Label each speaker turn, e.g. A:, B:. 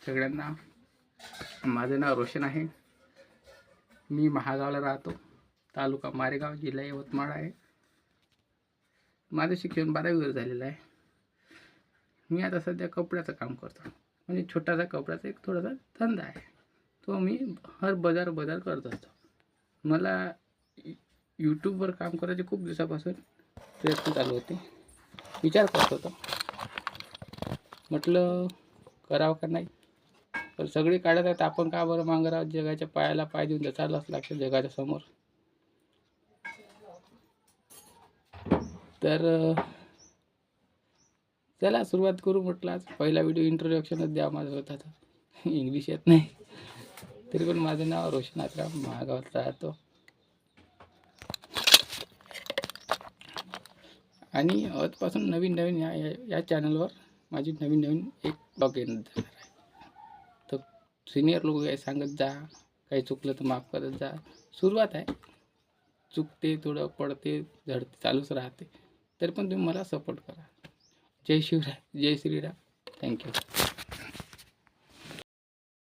A: सगळ्यांना. माझं नाव रोशन आहे. मी महागावला राहतो. तालुका मारेगाव, जिल्हा यवतमाळ आहे. माझं शिक्षण 12वी झालेलं आहे. मी आता सध्या कपड्याचं काम करतो. म्हणजे छोटासा कपड्याचा एक थोडासा धंदा आहे. तो मी हर बाजार करत असतो. मला यूट्यूबवर काम करायचे खूप दिवसापासून प्रयत्न चालू होते. विचार करत होतो, म्हटलं करावं का नाही. तर सगळे काढत आहेत, आपण का बरं मागं राहत. जगाच्या पायाला पाय देऊन तर चाललंच लागतं जगाच्या समोर. तर चला सुरुवात करू म्हटलं. आज पहिला व्हिडिओ इंट्रोडक्शनच द्या माझं स्वतःचं. इंग्लिश येत नाही तरी पण माझं नाव रोशन आत्राम, महागावात राहतो. आणि आजपासून नवीन या चॅनलवर माझी नवीन एक ब्लॉग येणार आहे. तर सिनियर लोक काही सांगत जा, काही चुकलं तर माफ करत जा. सुरुवात आहे, चुकते, थोडं पडते, झडते, चालूच राहते. तरी पण तुम्ही मला सपोर्ट करा. जय शिवराय, जय श्रीराम. थँक्यू.